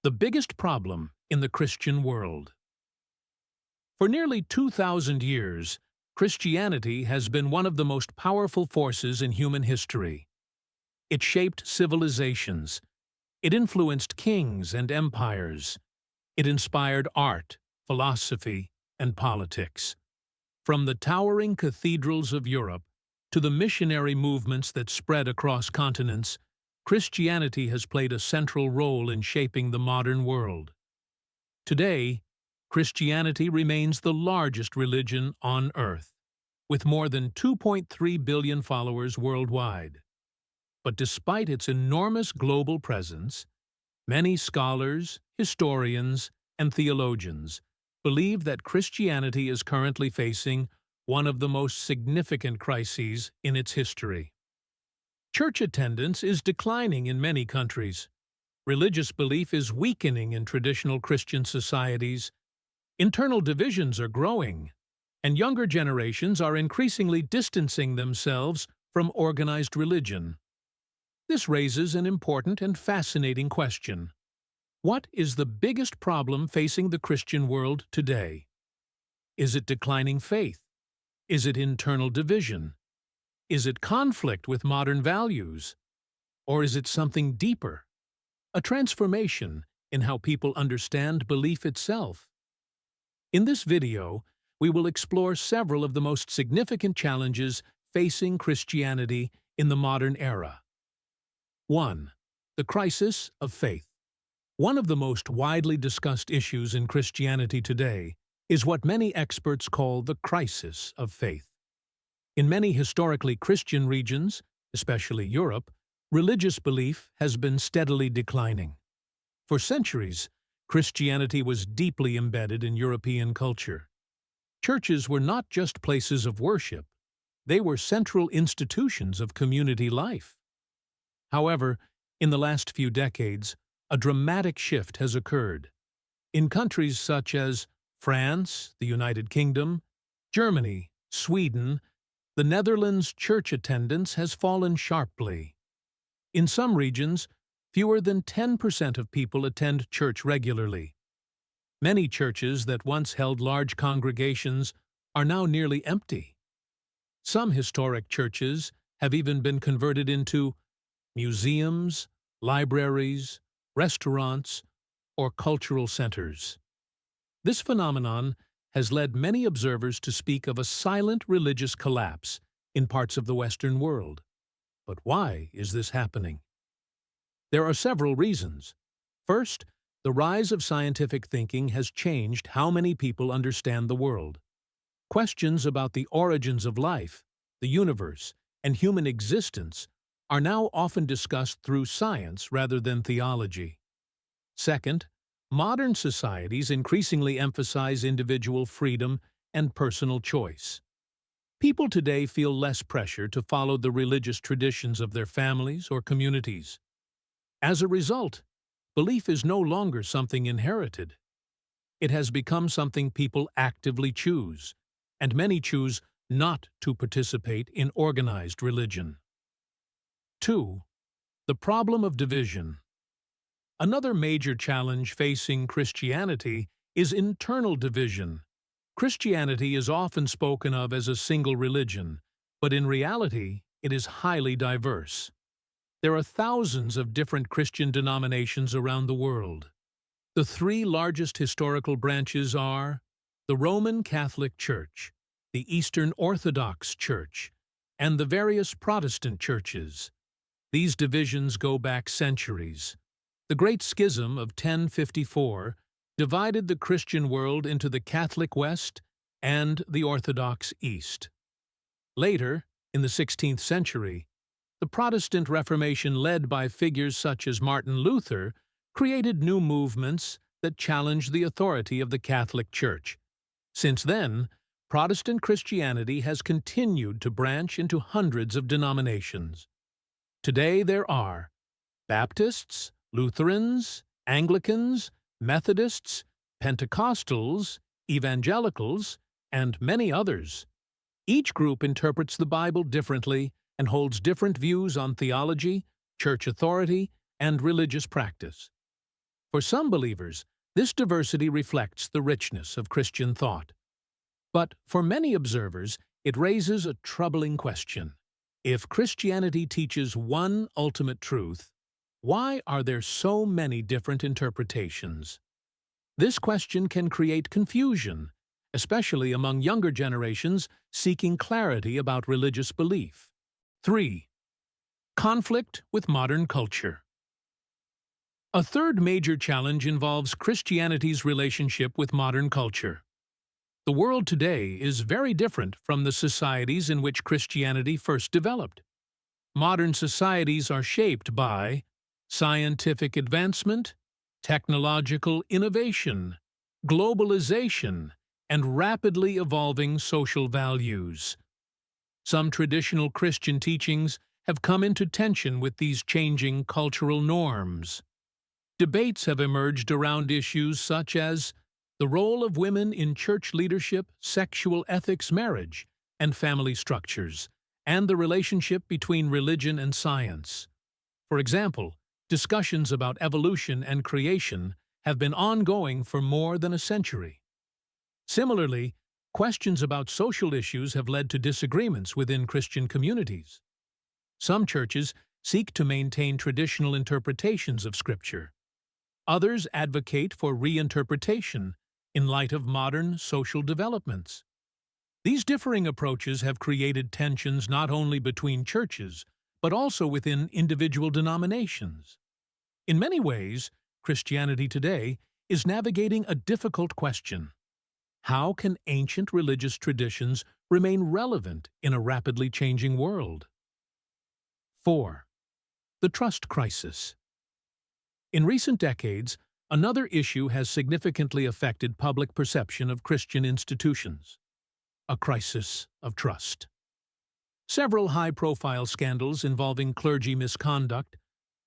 The biggest problem in the Christian world. For nearly 2,000 years, Christianity has been one of the most powerful forces in human history. It shaped civilizations. It influenced kings and empires. It inspired art, philosophy, and politics. From the towering cathedrals of Europe to the missionary movements that spread across continents, Christianity has played a central role in shaping the modern world. Today, Christianity remains the largest religion on earth, with more than 2.3 billion followers worldwide. But despite its enormous global presence, many scholars, historians, and theologians believe that Christianity is currently facing one of the most significant crises in its history. Church attendance is declining in many countries. Religious belief is weakening in traditional Christian societies. Internal divisions are growing, and younger generations are increasingly distancing themselves from organized religion. This raises an important and fascinating question. What is the biggest problem facing the Christian world today? Is it declining faith? Is it internal division? Is it conflict with modern values? Or is it something deeper? A transformation in how people understand belief itself? In this video, we will explore several of the most significant challenges facing Christianity in the modern era. 1. The crisis of faith. One of the most widely discussed issues in Christianity today is what many experts call the crisis of faith. In many historically Christian regions, especially Europe, religious belief has been steadily declining. For centuries, Christianity was deeply embedded in European culture. Churches were not just places of worship, they were central institutions of community life. However, in the last few decades, a dramatic shift has occurred. In countries such as France, the United Kingdom, Germany, Sweden, the Netherlands, church attendance has fallen sharply. In some regions, fewer than 10% of people attend church regularly. Many churches that once held large congregations are now nearly empty. Some historic churches have even been converted into museums, libraries, restaurants, or cultural centers. This phenomenon has led many observers to speak of a silent religious collapse in parts of the Western world. But why is this happening? There are several reasons. First, the rise of scientific thinking has changed how many people understand the world. Questions about the origins of life, the universe, and human existence are now often discussed through science rather than theology. Second, modern societies increasingly emphasize individual freedom and personal choice. People today feel less pressure to follow the religious traditions of their families or communities. As a result, belief is no longer something inherited. It has become something people actively choose, and many choose not to participate in organized religion. 2. The problem of division. Another major challenge facing Christianity is internal division. Christianity is often spoken of as a single religion, but in reality, it is highly diverse. There are thousands of different Christian denominations around the world. The three largest historical branches are the Roman Catholic Church, the Eastern Orthodox Church, and the various Protestant churches. These divisions go back centuries. The Great Schism of 1054 divided the Christian world into the Catholic West and the Orthodox East. Later, in the 16th century, the Protestant Reformation led by figures such as Martin Luther created new movements that challenged the authority of the Catholic Church. Since then, Protestant Christianity has continued to branch into hundreds of denominations. Today there are Baptists, Lutherans, Anglicans, Methodists, Pentecostals, Evangelicals, and many others. Each group interprets the Bible differently and holds different views on theology, church authority, and religious practice. For some believers, this diversity reflects the richness of Christian thought. But for many observers, it raises a troubling question. If Christianity teaches one ultimate truth, why are there so many different interpretations? This question can create confusion, especially among younger generations seeking clarity about religious belief. 3. Conflict with modern culture. A third major challenge involves Christianity's relationship with modern culture. The world today is very different from the societies in which Christianity first developed. Modern societies are shaped by scientific advancement, technological innovation, globalization, and rapidly evolving social values. Some traditional Christian teachings have come into tension with these changing cultural norms. Debates have emerged around issues such as the role of women in church leadership, sexual ethics, marriage, and family structures, and the relationship between religion and science. For example, discussions about evolution and creation have been ongoing for more than a century. Similarly, questions about social issues have led to disagreements within Christian communities. Some churches seek to maintain traditional interpretations of Scripture. Others advocate for reinterpretation in light of modern social developments. These differing approaches have created tensions not only between churches, but also within individual denominations. In many ways, Christianity today is navigating a difficult question. How can ancient religious traditions remain relevant in a rapidly changing world? 4. The trust crisis. In recent decades, another issue has significantly affected public perception of Christian institutions: a crisis of trust. Several high-profile scandals involving clergy misconduct,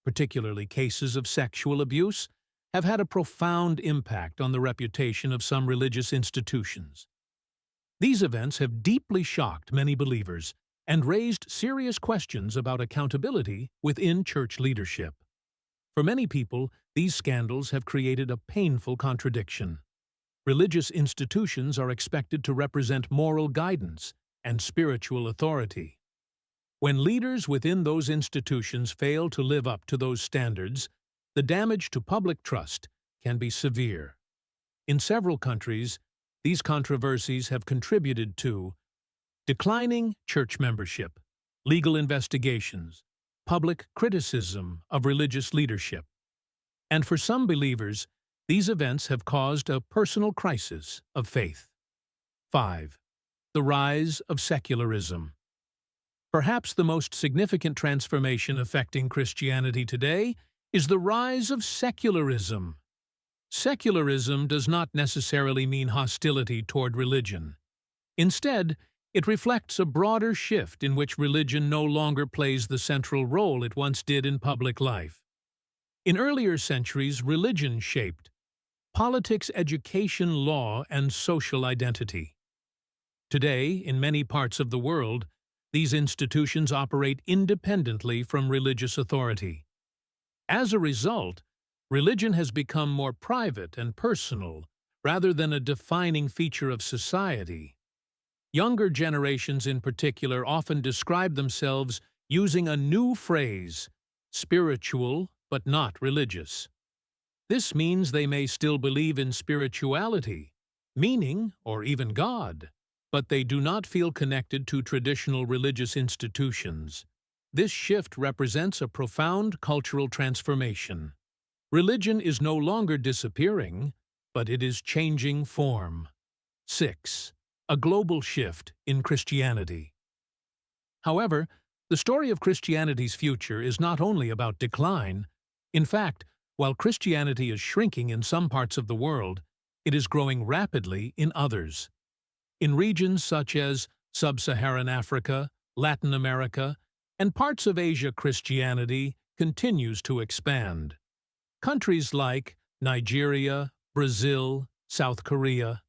particularly cases of sexual abuse, have had a profound impact on the reputation of some religious institutions. These events have deeply shocked many believers and raised serious questions about accountability within church leadership. For many people, these scandals have created a painful contradiction. Religious institutions are expected to represent moral guidance and spiritual authority. When leaders within those institutions fail to live up to those standards, the damage to public trust can be severe. In several countries, these controversies have contributed to declining church membership, legal investigations, public criticism of religious leadership. And for some believers, these events have caused a personal crisis of faith. 5. The rise of secularism. Perhaps the most significant transformation affecting Christianity today is the rise of secularism. Secularism does not necessarily mean hostility toward religion. Instead, it reflects a broader shift in which religion no longer plays the central role it once did in public life. In earlier centuries, religion shaped politics, education, law, and social identity. Today, in many parts of the world, these institutions operate independently from religious authority. As a result, religion has become more private and personal, rather than a defining feature of society. Younger generations in particular often describe themselves using a new phrase, spiritual but not religious. This means they may still believe in spirituality, meaning, or even God, but they do not feel connected to traditional religious institutions. This shift represents a profound cultural transformation. Religion is no longer disappearing, but it is changing form. 6. A global shift in Christianity. However, the story of Christianity's future is not only about decline. In fact, while Christianity is shrinking in some parts of the world, it is growing rapidly in others. In regions such as Sub-Saharan Africa, Latin America, and parts of Asia, Christianity continues to expand. Countries like Nigeria, Brazil, South Korea,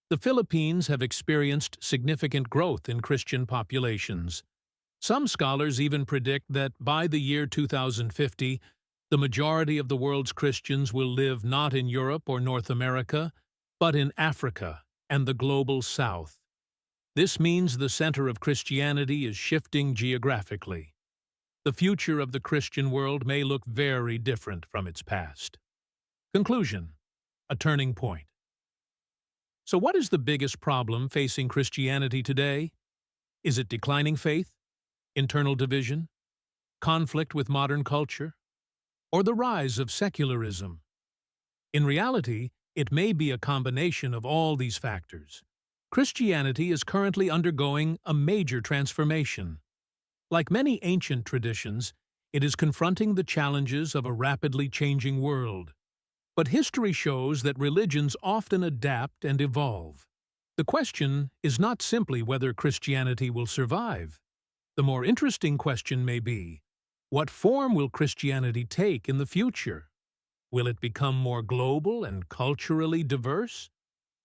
the Philippines have experienced significant growth in Christian populations. Some scholars even predict that by the year 2050, The majority of the world's Christians will live not in Europe or North America, but in Africa and the global South. This means the center of Christianity is shifting geographically. The future of the Christian world may look very different from its past. Conclusion: a turning point. So what is the biggest problem facing Christianity today? Is it declining faith, internal division, conflict with modern culture, or the rise of secularism? In reality, it may be a combination of all these factors. Christianity is currently undergoing a major transformation. Like many ancient traditions, it is confronting the challenges of a rapidly changing world. But history shows that religions often adapt and evolve. The question is not simply whether Christianity will survive. The more interesting question may be, what form will Christianity take in the future? Will it become more global and culturally diverse?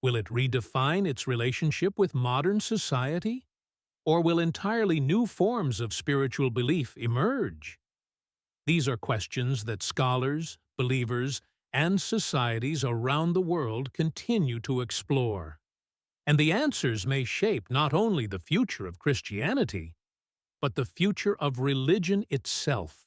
Will it redefine its relationship with modern society? Or will entirely new forms of spiritual belief emerge? These are questions that scholars, believers, and societies around the world continue to explore. And the answers may shape not only the future of Christianity, but the future of religion itself.